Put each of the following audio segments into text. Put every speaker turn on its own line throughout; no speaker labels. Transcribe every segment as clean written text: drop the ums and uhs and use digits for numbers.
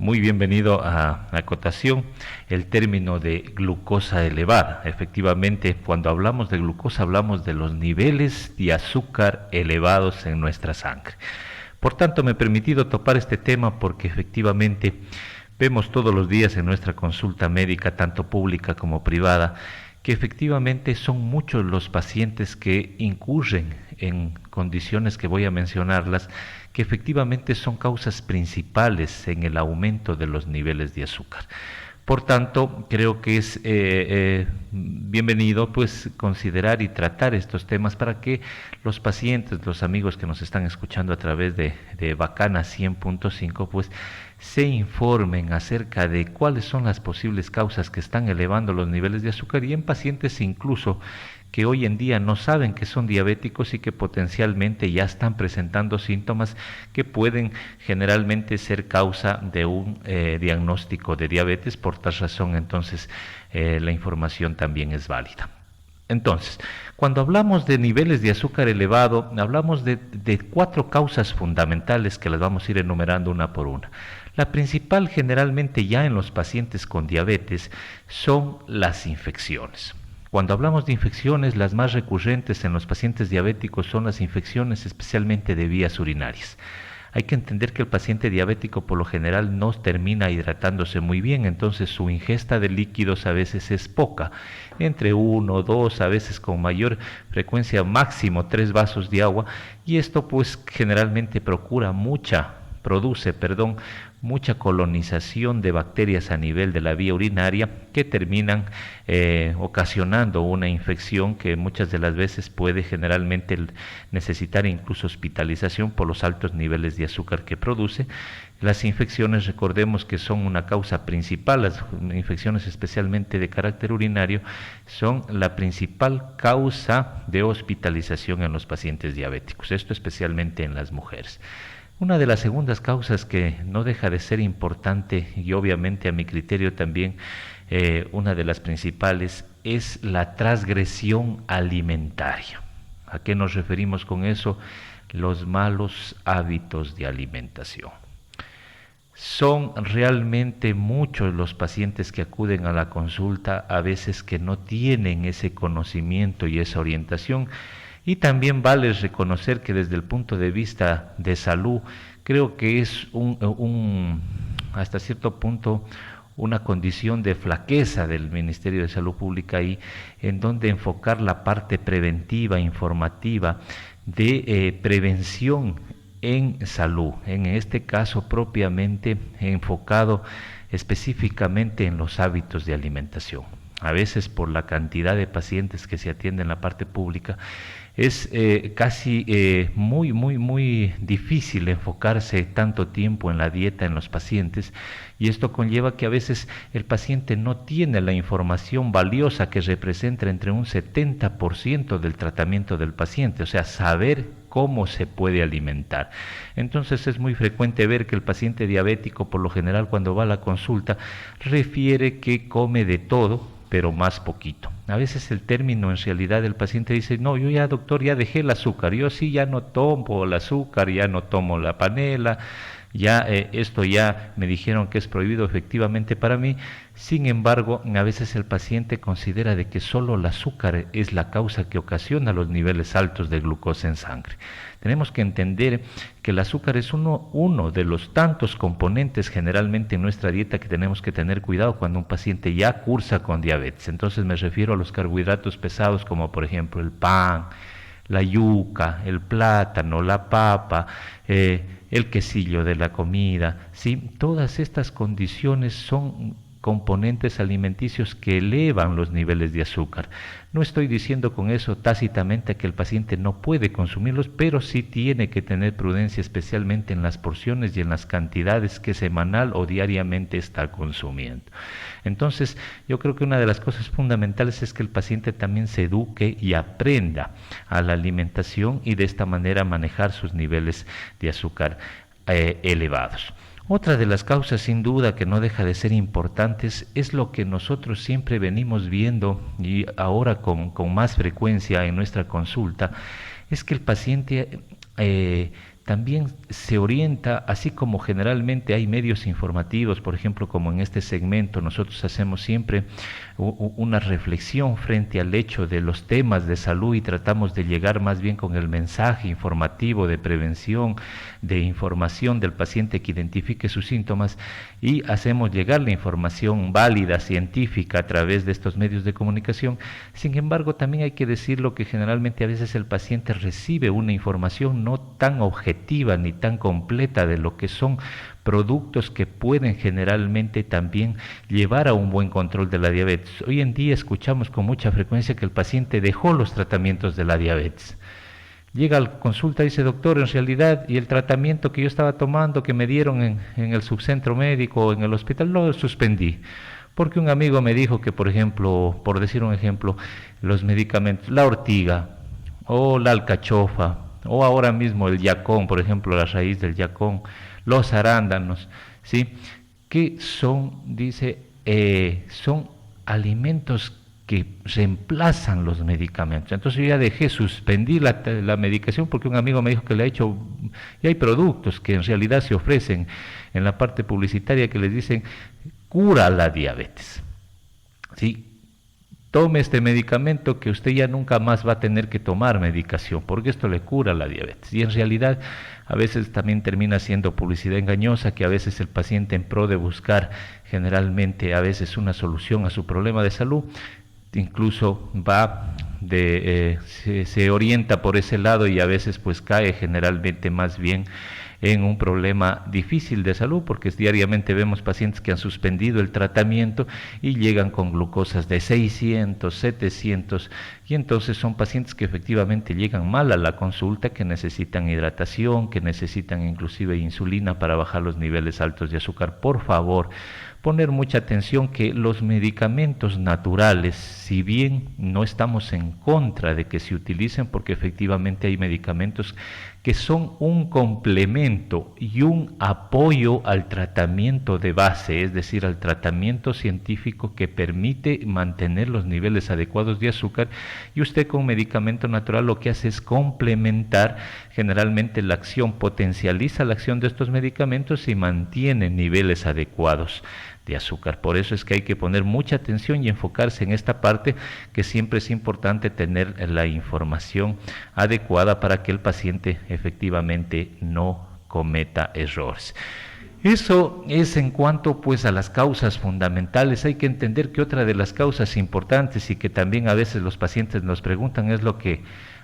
Muy bienvenido a cotación el término de glucosa elevada. Efectivamente, cuando hablamos de glucosa hablamos de los niveles de azúcar elevados en nuestra sangre. Por tanto, me he permitido topar este tema porque efectivamente vemos todos los días en nuestra consulta médica, tanto pública como privada, que efectivamente son muchos los pacientes que incurren en condiciones que voy a mencionarlas, que efectivamente son causas principales en el aumento de los niveles de azúcar. Por tanto, creo que es bienvenido pues considerar y tratar estos temas para que los pacientes, los amigos que nos están escuchando a través de Bacana 100.5 pues se informen acerca de cuáles son las posibles causas que están elevando los niveles de azúcar y en pacientes incluso que hoy en día no saben que son diabéticos y que potencialmente ya están presentando síntomas que pueden generalmente ser causa de un diagnóstico de diabetes. Por tal razón, entonces, la información también es válida. Entonces, cuando hablamos de niveles de azúcar elevado, hablamos de cuatro causas fundamentales que las vamos a ir enumerando una por una. La principal, generalmente ya en los pacientes con diabetes, son las infecciones. Cuando hablamos de infecciones, las más recurrentes en los pacientes diabéticos son las infecciones especialmente de vías urinarias. Hay que entender que el paciente diabético por lo general no termina hidratándose muy bien, entonces su ingesta de líquidos a veces es poca, entre 1, 2, a veces con mayor frecuencia máximo 3 vasos de agua, y esto pues generalmente produce mucha colonización de bacterias a nivel de la vía urinaria que terminan ocasionando una infección que muchas de las veces puede generalmente necesitar incluso hospitalización por los altos niveles de azúcar que produce. Las infecciones, recordemos que son una causa principal, las infecciones especialmente de carácter urinario, son la principal causa de hospitalización en los pacientes diabéticos, esto especialmente en las mujeres. Una de las segundas causas que no deja de ser importante y obviamente a mi criterio también una de las principales es la transgresión alimentaria. ¿A qué nos referimos con eso? Los malos hábitos de alimentación. Son realmente muchos los pacientes que acuden a la consulta, a veces que no tienen ese conocimiento y esa orientación. Y también vale reconocer que desde el punto de vista de salud, creo que es hasta cierto punto una condición de flaqueza del Ministerio de Salud Pública y en donde enfocar la parte preventiva, informativa, de prevención en salud, en este caso propiamente enfocado específicamente en los hábitos de alimentación. A veces por la cantidad de pacientes que se atienden en la parte pública, es casi muy difícil enfocarse tanto tiempo en la dieta en los pacientes y esto conlleva que a veces el paciente no tiene la información valiosa que representa entre un 70% del tratamiento del paciente, o sea, saber cómo se puede alimentar. Entonces es muy frecuente ver que el paciente diabético, por lo general cuando va a la consulta, refiere que come de todo, pero más poquito. A veces el término en realidad el paciente dice, no, yo ya doctor, ya dejé el azúcar, yo sí ya no tomo el azúcar, ya no tomo la panela, ya esto ya me dijeron que es prohibido efectivamente para mí. Sin embargo, a veces el paciente considera de que solo el azúcar es la causa que ocasiona los niveles altos de glucosa en sangre. Tenemos que entender que el azúcar es uno de los tantos componentes generalmente en nuestra dieta que tenemos que tener cuidado cuando un paciente ya cursa con diabetes. Entonces me refiero a los carbohidratos pesados como por ejemplo el pan, la yuca, el plátano, la papa, el quesillo de la comida, ¿sí? Todas estas condiciones son componentes alimenticios que elevan los niveles de azúcar. No estoy diciendo con eso tácitamente que el paciente no puede consumirlos, pero sí tiene que tener prudencia especialmente en las porciones y en las cantidades que semanal o diariamente está consumiendo. Entonces, yo creo que una de las cosas fundamentales es que el paciente también se eduque y aprenda a la alimentación y de esta manera manejar sus niveles de azúcar elevados. Otra de las causas sin duda que no deja de ser importantes es lo que nosotros siempre venimos viendo y ahora con más frecuencia en nuestra consulta, es que el paciente también se orienta, así como generalmente hay medios informativos, por ejemplo, como en este segmento, nosotros hacemos siempre una reflexión frente al hecho de los temas de salud y tratamos de llegar más bien con el mensaje informativo de prevención, de información del paciente que identifique sus síntomas, y hacemos llegar la información válida, científica, a través de estos medios de comunicación. Sin embargo, también hay que decirlo que generalmente a veces el paciente recibe una información no tan objetiva ni tan completa de lo que son productos que pueden generalmente también llevar a un buen control de la diabetes. Hoy en día escuchamos con mucha frecuencia que el paciente dejó los tratamientos de la diabetes. Llega a la consulta y dice, doctor, en realidad, y el tratamiento que yo estaba tomando, que me dieron en el subcentro médico o en el hospital, lo suspendí. Porque un amigo me dijo que, por ejemplo, por decir un ejemplo, los medicamentos, la ortiga o la alcachofa, o ahora mismo el yacón, por ejemplo, la raíz del yacón, los arándanos, ¿sí? Que son, dice, son alimentos que reemplazan los medicamentos. Entonces yo ya dejé, suspendí la medicación porque un amigo me dijo que le ha hecho, y hay productos que en realidad se ofrecen en la parte publicitaria que les dicen, cura la diabetes, ¿sí? Tome este medicamento que usted ya nunca más va a tener que tomar medicación, porque esto le cura la diabetes. Y en realidad a veces también termina siendo publicidad engañosa, que a veces el paciente, en pro de buscar generalmente a veces una solución a su problema de salud, incluso va se orienta por ese lado y a veces pues cae generalmente más bien en un problema difícil de salud, porque diariamente vemos pacientes que han suspendido el tratamiento y llegan con glucosas de 600, 700, y entonces son pacientes que efectivamente llegan mal a la consulta, que necesitan hidratación, que necesitan inclusive insulina para bajar los niveles altos de azúcar. Por favor, poner mucha atención que los medicamentos naturales, si bien no estamos en contra de que se utilicen, porque efectivamente hay medicamentos que son un complemento y un apoyo al tratamiento de base, es decir, al tratamiento científico que permite mantener los niveles adecuados de azúcar, y usted con medicamento natural lo que hace es complementar generalmente la acción, potencializa la acción de estos medicamentos y mantiene niveles adecuados de azúcar. Por eso es que hay que poner mucha atención y enfocarse en esta parte, que siempre es importante tener la información adecuada para que el paciente efectivamente no cometa errores. Eso es en cuanto pues a las causas fundamentales. Hay que entender que otra de las causas importantes y que también a veces los pacientes nos preguntan es lo que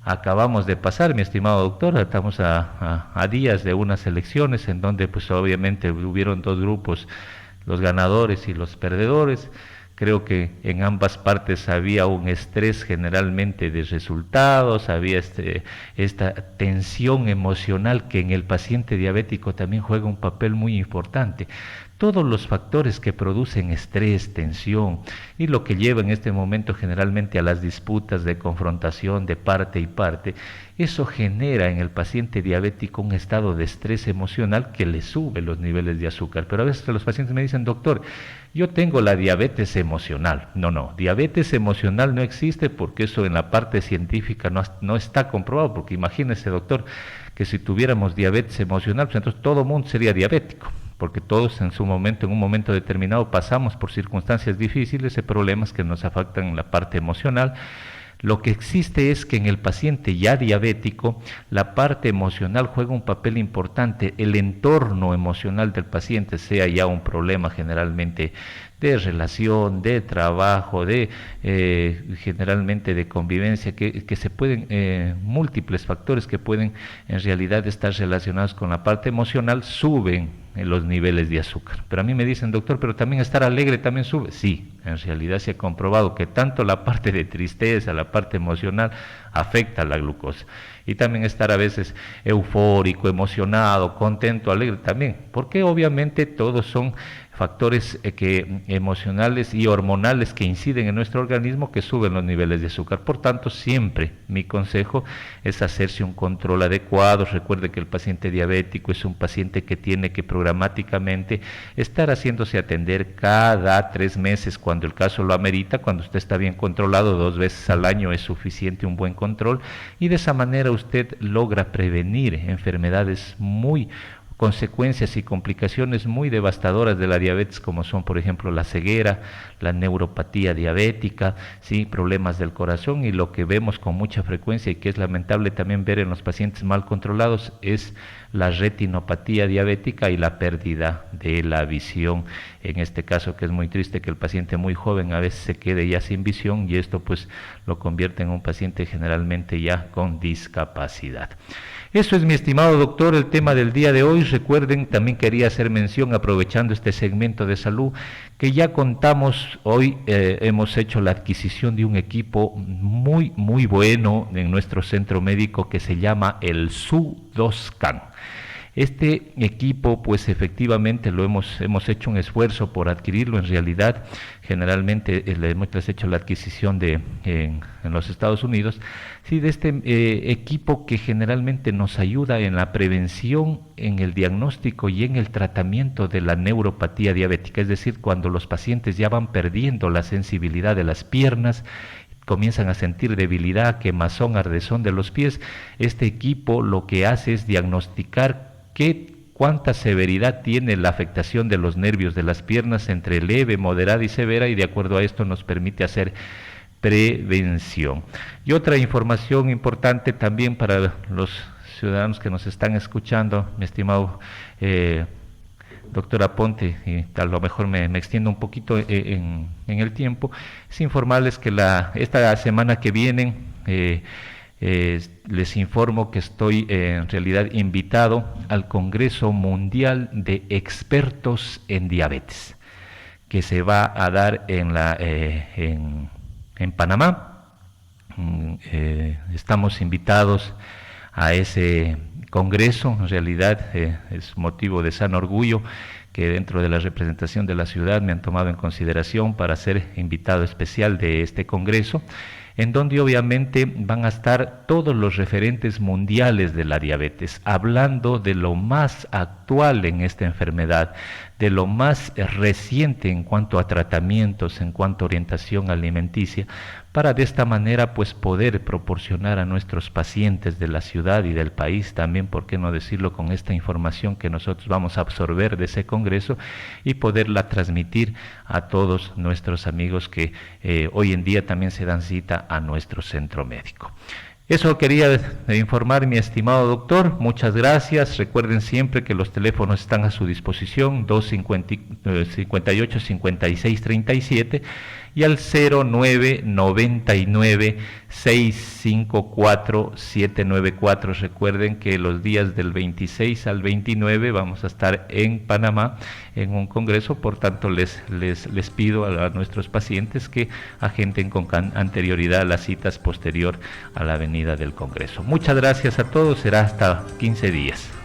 acabamos de pasar, mi estimado doctor. Estamos a días de unas elecciones en donde pues obviamente hubieron dos grupos, los ganadores y los perdedores. Creo que en ambas partes había un estrés generalmente de resultados, había esta tensión emocional que en el paciente diabético también juega un papel muy importante. Todos los factores que producen estrés, tensión y lo que lleva en este momento generalmente a las disputas de confrontación de parte y parte, eso genera en el paciente diabético un estado de estrés emocional que le sube los niveles de azúcar. Pero a veces los pacientes me dicen, doctor, yo tengo la diabetes emocional. No, diabetes emocional no existe, porque eso en la parte científica no está comprobado, porque imagínese, doctor, que si tuviéramos diabetes emocional, pues entonces todo el mundo sería diabético, porque todos en su momento, en un momento determinado, pasamos por circunstancias difíciles y problemas que nos afectan en la parte emocional. Lo que existe es que en el paciente ya diabético, la parte emocional juega un papel importante. El entorno emocional del paciente, sea ya un problema generalmente de relación, de trabajo, generalmente de convivencia, que se pueden, múltiples factores que pueden en realidad estar relacionados con la parte emocional, suben en los niveles de azúcar. Pero a mí me dicen, doctor, pero también estar alegre también sube. Sí, en realidad se ha comprobado que tanto la parte de tristeza, la parte emocional, afecta a la glucosa. Y también estar a veces eufórico, emocionado, contento, alegre también, porque obviamente todos son factores emocionales y hormonales que inciden en nuestro organismo, que suben los niveles de azúcar. Por tanto, siempre mi consejo es hacerse un control adecuado. Recuerde que el paciente diabético es un paciente que tiene que programáticamente estar haciéndose atender cada 3 meses, cuando el caso lo amerita, cuando usted está bien controlado, 2 veces al año es suficiente un buen control, y de esa manera usted logra prevenir enfermedades consecuencias y complicaciones muy devastadoras de la diabetes, como son, por ejemplo, la ceguera, la neuropatía diabética, ¿sí? Problemas del corazón, y lo que vemos con mucha frecuencia y que es lamentable también ver en los pacientes mal controlados es la retinopatía diabética y la pérdida de la visión. En este caso, que es muy triste que el paciente muy joven a veces se quede ya sin visión, y esto pues lo convierte en un paciente generalmente ya con discapacidad. Eso es, mi estimado doctor, el tema del día de hoy. Recuerden, también quería hacer mención, aprovechando este segmento de salud, que ya contamos hoy, hemos hecho la adquisición de un equipo muy bueno en nuestro centro médico que se llama el SU2CAN. Este equipo, pues efectivamente hemos hecho un esfuerzo por adquirirlo. En realidad, generalmente les hecho la adquisición en los Estados Unidos, sí, de este equipo que generalmente nos ayuda en la prevención, en el diagnóstico y en el tratamiento de la neuropatía diabética, es decir, cuando los pacientes ya van perdiendo la sensibilidad de las piernas, comienzan a sentir debilidad, quemazón, ardezón de los pies. Este equipo lo que hace es diagnosticar cuánta severidad tiene la afectación de los nervios de las piernas, entre leve, moderada y severa, y de acuerdo a esto nos permite hacer prevención. Y otra información importante también para los ciudadanos que nos están escuchando, mi estimado doctor Aponte, y a lo mejor me extiendo un poquito en el tiempo, es informarles que esta semana que viene les informo que estoy en realidad invitado al Congreso Mundial de Expertos en Diabetes, que se va a dar en Panamá. Estamos invitados a ese congreso. En realidad es motivo de sano orgullo que dentro de la representación de la ciudad me han tomado en consideración para ser invitado especial de este congreso, en donde obviamente van a estar todos los referentes mundiales de la diabetes, hablando de lo más actual en esta enfermedad, de lo más reciente en cuanto a tratamientos, en cuanto a orientación alimenticia, para de esta manera pues poder proporcionar a nuestros pacientes de la ciudad y del país también, por qué no decirlo, con esta información que nosotros vamos a absorber de ese congreso, y poderla transmitir a todos nuestros amigos que hoy en día también se dan cita a nuestro centro médico. Eso quería informar, mi estimado doctor. Muchas gracias. Recuerden siempre que los teléfonos están a su disposición, 258-5637 y al 0999-654-794. Recuerden que los días del 26 al 29 vamos a estar en Panamá en un congreso, por tanto les pido a nuestros pacientes que agenden con anterioridad las citas posterior a la venida del congreso. Muchas gracias a todos, será hasta 15 días.